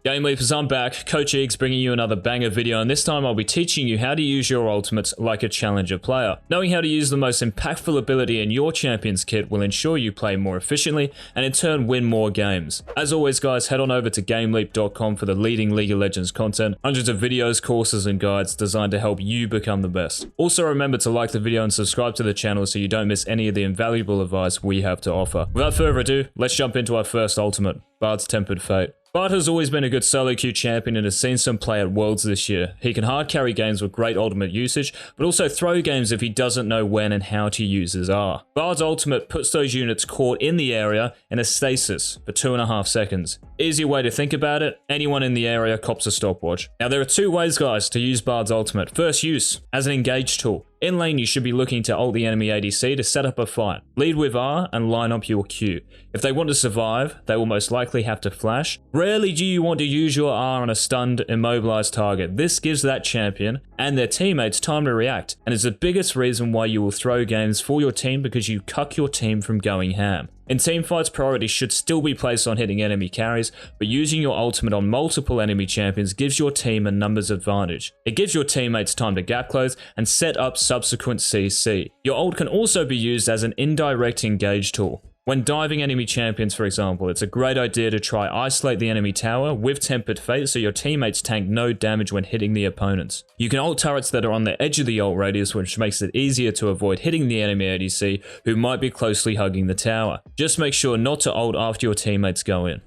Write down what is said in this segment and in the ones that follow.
GameLeapers, I'm back. Coach Eag's bringing you another banger video, and this time I'll be teaching you how to use your ultimates like a challenger player. Knowing how to use the most impactful ability in your champion's kit will ensure you play more efficiently and in turn win more games. As always guys, head on over to GameLeap.com for the leading League of Legends content, hundreds of videos, courses and guides designed to help you become the best. Also remember to like the video and subscribe to the channel so you don't miss any of the invaluable advice we have to offer. Without further ado, let's jump into our first ultimate, Bard's Tempered Fate. Bard has always been a good solo queue champion and has seen some play at Worlds this year. He can hard carry games with great ultimate usage, but also throw games if he doesn't know when and how to use his R. Bard's ultimate puts those units caught in the area in a stasis for 2.5 seconds. Easy way to think about it, anyone in the area cops a stopwatch. Now there are two ways guys to use Bard's ultimate. First use, as an engage tool. In lane, you should be looking to ult the enemy ADC to set up a fight. Lead with R and line up your Q. If they want to survive, they will most likely have to flash. Rarely do you want to use your R on a stunned, immobilized target. This gives that champion and their teammates time to react, and is the biggest reason why you will throw games for your team because you cuck your team from going ham. In teamfights, priority should still be placed on hitting enemy carries, but using your ultimate on multiple enemy champions gives your team a numbers advantage. It gives your teammates time to gap close and set up subsequent CC. Your ult can also be used as an indirect engage tool. When diving enemy champions, for example, it's a great idea to try isolate the enemy tower with Tempered Fate so your teammates tank no damage when hitting the opponents. You can ult turrets that are on the edge of the ult radius, which makes it easier to avoid hitting the enemy ADC who might be closely hugging the tower. Just make sure not to ult after your teammates go in.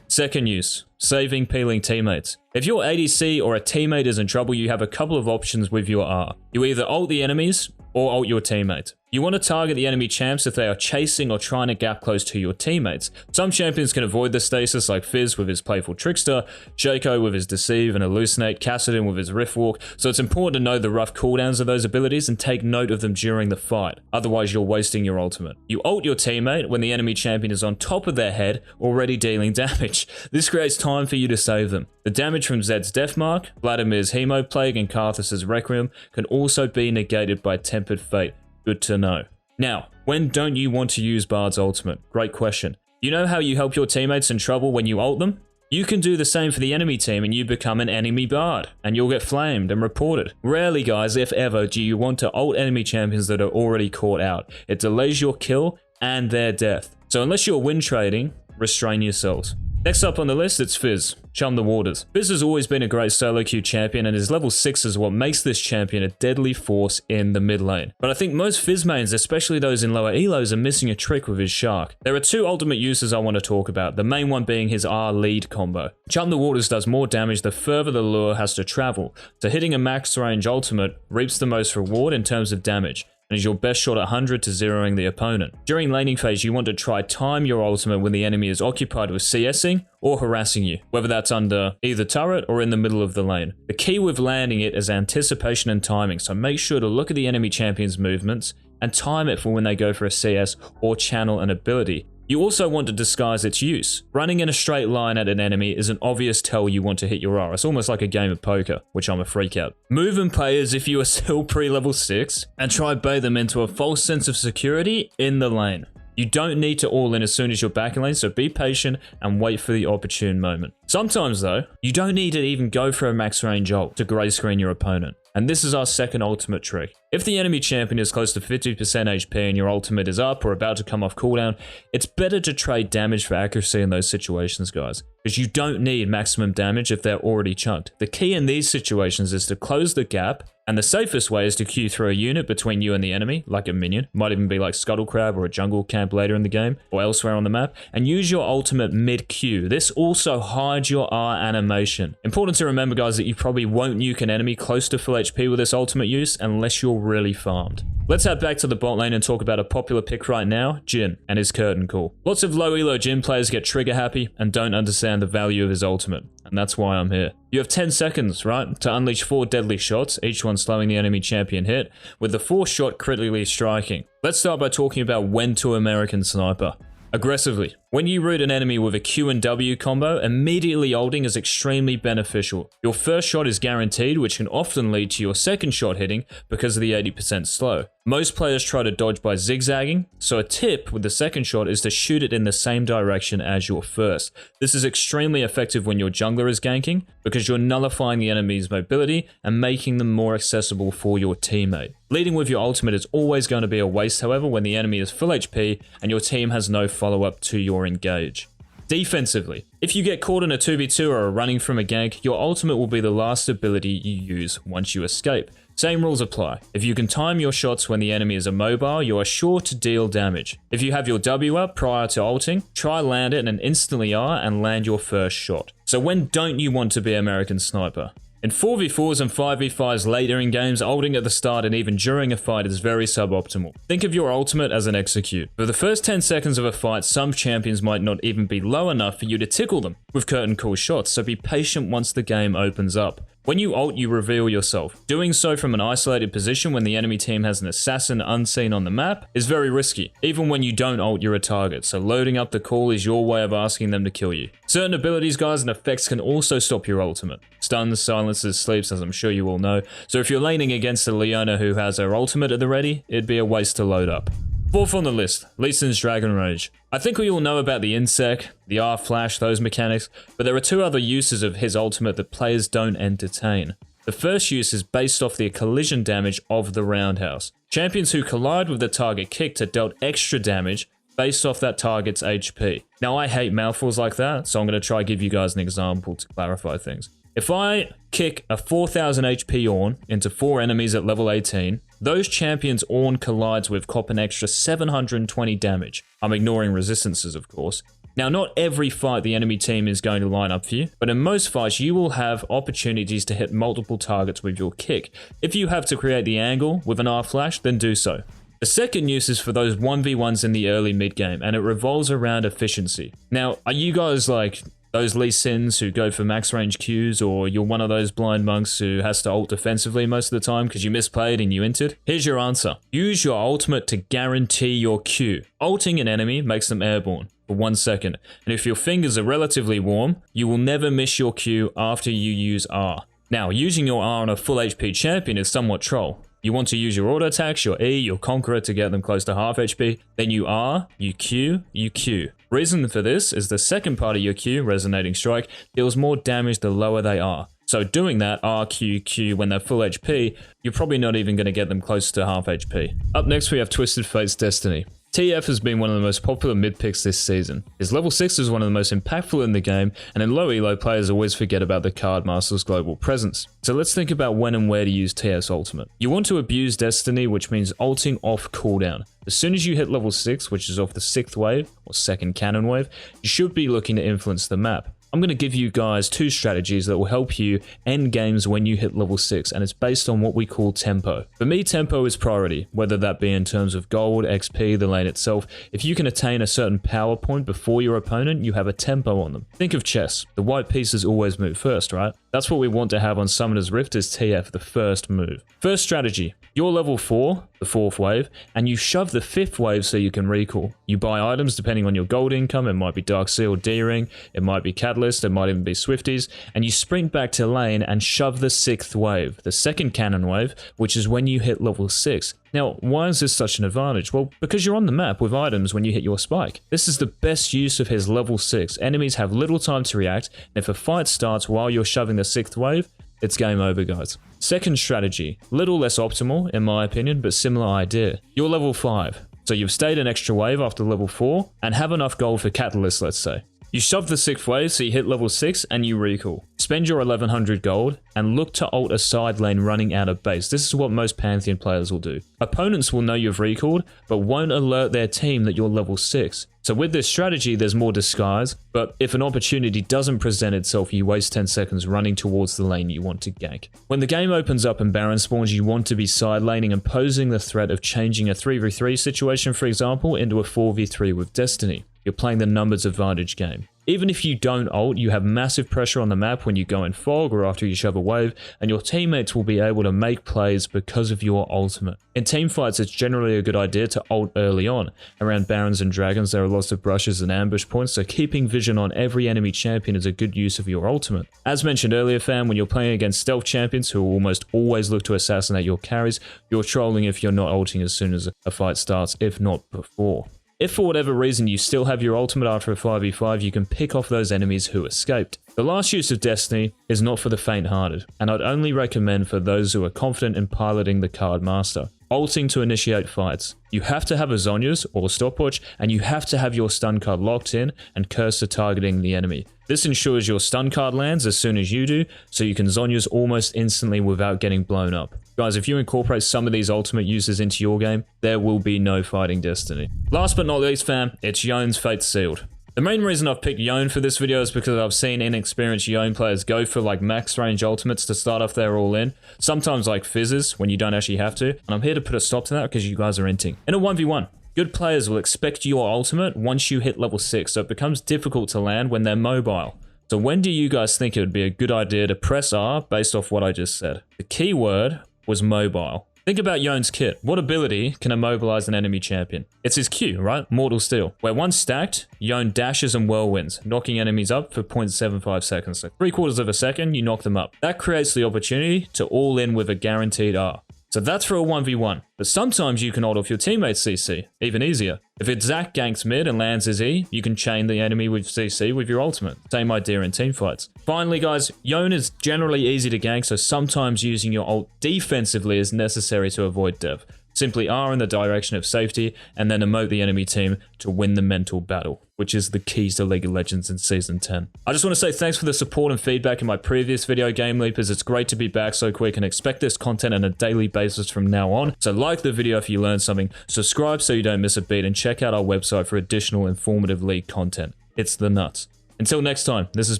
Second use, saving peeling teammates. If your ADC or a teammate is in trouble, you have a couple of options with your R. You either ult the enemies or ult your teammate. You want to target the enemy champs if they are chasing or trying to gap close to your teammates. Some champions can avoid the stasis like Fizz with his Playful Trickster, Shaco with his Deceive and Hallucinate, Kassadin with his Rift Walk, so it's important to know the rough cooldowns of those abilities and take note of them during the fight, otherwise you're wasting your ultimate. You ult your teammate when the enemy champion is on top of their head, already dealing damage. This creates time for you to save them. The damage from Zed's Deathmark, Vladimir's Hemoplague and Karthus's Requiem can also be negated by Tempered Fate. Good to know. Now, when don't you want to use Bard's ultimate? Great question. You know how you help your teammates in trouble when you ult them? You can do the same for the enemy team and you become an enemy Bard, and you'll get flamed and reported. Rarely guys, if ever, do you want to ult enemy champions that are already caught out. It delays your kill and their death. So unless you're win trading, restrain yourselves. Next up on the list, it's Fizz. Chum the Waters. Fizz has always been a great solo queue champion, and his level 6 is what makes this champion a deadly force in the mid lane. But I think most Fizz mains, especially those in lower elos, are missing a trick with his Shark. There are two ultimate uses I want to talk about, the main one being his R lead combo. Chum the Waters does more damage the further the lure has to travel, so hitting a max range ultimate reaps the most reward in terms of damage, and is your best shot at 100 to zeroing the opponent. During laning phase, you want to try time your ultimate when the enemy is occupied with CSing or harassing you, whether that's under either turret or in the middle of the lane. The key with landing it is anticipation and timing, so make sure to look at the enemy champion's movements and time it for when they go for a CS or channel an ability. You also want to disguise its use. Running in a straight line at an enemy is an obvious tell you want to hit your R. It's almost like a game of poker, which I'm a freak at. Move and play as if you are still pre-level 6 and try bait them into a false sense of security in the lane. You don't need to all in as soon as you're back in lane, so be patient and wait for the opportune moment. Sometimes though, you don't need to even go for a max range ult to grey screen your opponent. And this is our second ultimate trick. If the enemy champion is close to 50% HP and your ultimate is up or about to come off cooldown, it's better to trade damage for accuracy in those situations, guys, because you don't need maximum damage if they're already chunked. The key in these situations is to close the gap, and the safest way is to queue through a unit between you and the enemy, like a minion, might even be like Scuttle Crab or a jungle camp later in the game, or elsewhere on the map, and use your ultimate mid-queue. This also hides your R animation. Important to remember, guys, that you probably won't nuke an enemy close to full HP with this ultimate use unless you're really farmed. Let's head back to the bot lane and talk about a popular pick right now, Jhin and his curtain call. Lots of low elo Jhin players get trigger happy and don't understand the value of his ultimate, and that's why I'm here. You have 10 seconds, right, to unleash 4 deadly shots, each one slowing the enemy champion hit, with the 4th shot critically striking. Let's start by talking about when to American Sniper. Aggressively. When you root an enemy with a Q and W combo, immediately ulting is extremely beneficial. Your first shot is guaranteed, which can often lead to your second shot hitting because of the 80% slow. Most players try to dodge by zigzagging, so a tip with the second shot is to shoot it in the same direction as your first. This is extremely effective when your jungler is ganking because you're nullifying the enemy's mobility and making them more accessible for your teammate. Leading with your ultimate is always going to be a waste, however, when the enemy is full HP and your team has no follow-up to your engage. Defensively, if you get caught in a 2v2 or are running from a gank, your ultimate will be the last ability you use once you escape. Same rules apply. If you can time your shots when the enemy is immobile, you are sure to deal damage. If you have your W up prior to ulting, try land it and instantly R and land your first shot. So when don't you want to be American Sniper? In 4v4s and 5v5s later in games, ulting at the start and even during a fight is very suboptimal. Think of your ultimate as an execute. For the first 10 seconds of a fight, some champions might not even be low enough for you to tickle them with curtain call shots, so be patient once the game opens up. When you ult, you reveal yourself. Doing so from an isolated position when the enemy team has an assassin unseen on the map is very risky. Even when you don't ult, you're a target, so loading up the call is your way of asking them to kill you. Certain abilities, guys, and effects can also stop your ultimate. Stuns, silences, sleeps, as I'm sure you all know. So if you're laning against a Leona who has her ultimate at the ready, it'd be a waste to load up. Fourth on the list, Lee Sin's Dragon Rage. I think we all know about the Insec, the R Flash, those mechanics, but there are two other uses of his ultimate that players don't entertain. The first use is based off the collision damage of the roundhouse. Champions who collide with the target kicked are dealt extra damage based off that target's HP. Now I hate mouthfuls like that, so I'm going to try to give you guys an example to clarify things. If I kick a 4000 HP Ornn into 4 enemies at level 18, those champions Ornn collides with cop an extra 720 damage. I'm ignoring resistances, of course. Now, not every fight the enemy team is going to line up for you, but in most fights you will have opportunities to hit multiple targets with your kick. If you have to create the angle with an R flash, then do so. The second use is for those 1v1s in the early mid game, and it revolves around efficiency. Now, are you guys like those Lee Sins who go for max range Qs, or you're one of those blind monks who has to ult defensively most of the time because you misplayed and you entered? Here's your answer. Use your ultimate to guarantee your Q. Ulting an enemy makes them airborne for 1 second, and if your fingers are relatively warm, you will never miss your Q after you use R. Now, using your R on a full HP champion is somewhat troll. You want to use your auto attacks, your E, your Conqueror to get them close to half HP, then you R, you Q, you Q. Reason for this is the second part of your Q, Resonating Strike, deals more damage the lower they are. So doing that R, Q, Q when they're full HP, you're probably not even going to get them close to half HP. Up next we have Twisted Fate's Destiny. TF has been one of the most popular mid picks this season. His level 6 is one of the most impactful in the game, and in low elo players always forget about the Card Master's global presence. So let's think about when and where to use TF's ultimate. You want to abuse Destiny, which means ulting off cooldown. As soon as you hit level 6, which is off the 6th wave, or second cannon wave, you should be looking to influence the map. I'm going to give you guys 2 strategies that will help you end games when you hit level 6, and it's based on what we call tempo. For me, tempo is priority, whether that be in terms of gold, XP, the lane itself. If you can attain a certain power point before your opponent, you have a tempo on them. Think of chess. The white pieces always move first, right? That's what we want to have on Summoner's Rift as TF, the first move. First strategy, you're level 4, the 4th wave, and you shove the 5th wave so you can recall. You buy items depending on your gold income. It might be Dark Seal, D-Ring, it might be Catalyst, it might even be Swifties, and you sprint back to lane and shove the 6th wave, the second cannon wave, which is when you hit level 6. Now, why is this such an advantage? Well, because you're on the map with items when you hit your spike. This is the best use of his level 6. Enemies have little time to react, and if a fight starts while you're shoving the 6th wave, it's game over, guys. Second strategy, little less optimal in my opinion, but similar idea. You're level 5, so you've stayed an extra wave after level 4 and have enough gold for Catalyst, let's say. You shove the 6th wave so you hit level 6 and you recall. Spend your 1100 gold and look to ult a side lane running out of base. This is what most Pantheon players will do. Opponents will know you've recalled, but won't alert their team that you're level 6. So with this strategy, there's more disguise, but if an opportunity doesn't present itself, you waste 10 seconds running towards the lane you want to gank. When the game opens up and Baron spawns, you want to be side laning and posing the threat of changing a 3v3 situation, for example, into a 4v3 with Destiny. You're playing the numbers advantage game. Even if you don't ult, you have massive pressure on the map when you go in fog or after you shove a wave, and your teammates will be able to make plays because of your ultimate. In teamfights, it's generally a good idea to ult early on. Around barons and dragons, there are lots of brushes and ambush points, so keeping vision on every enemy champion is a good use of your ultimate. As mentioned earlier, fam, when you're playing against stealth champions who will almost always look to assassinate your carries, you're trolling if you're not ulting as soon as a fight starts, if not before. If for whatever reason you still have your ultimate after a 5v5, you can pick off those enemies who escaped. The last use of Destiny is not for the faint-hearted, and I'd only recommend for those who are confident in piloting the card master. Ulting to initiate fights. You have to have a Zhonya's or stopwatch, and you have to have your stun card locked in and cursor targeting the enemy. This ensures your stun card lands as soon as you do, so you can Zhonya's almost instantly without getting blown up. Guys, if you incorporate some of these ultimate uses into your game, there will be no fighting Destiny. Last but not least, fam, it's Yone's Fate Sealed. The main reason I've picked Yone for this video is because I've seen inexperienced Yone players go for like max range ultimates to start off their all in, sometimes like fizzes when you don't actually have to, and I'm here to put a stop to that because you guys are inting. In a 1v1, good players will expect your ultimate once you hit level 6, so it becomes difficult to land when they're mobile. So when do you guys think it would be a good idea to press R based off what I just said? The key word was mobile. Think about Yone's kit. What ability can immobilize an enemy champion? It's his Q, right? Mortal Steel. Where once stacked, Yone dashes and whirlwinds, knocking enemies up for 0.75 seconds. So 3/4 of a second, you knock them up. That creates the opportunity to all in with a guaranteed R. So that's for a 1v1, but sometimes you can hold off your teammate's CC, even easier. If it's Zac ganks mid and lands his E, you can chain the enemy with CC with your ultimate. Same idea in teamfights. Finally guys, Yone is generally easy to gank, so sometimes using your ult defensively is necessary to avoid dev. Simply R in the direction of safety, and then emote the enemy team to win the mental battle, which is the keys to League of Legends in Season 10. I just want to say thanks for the support and feedback in my previous video, GameLeapers. It's great to be back so quick, and expect this content on a daily basis from now on. So like the video if you learned something, subscribe so you don't miss a beat, and check out our website for additional informative League content. It's the nuts. Until next time, this has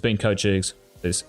been Coach Eags. Peace.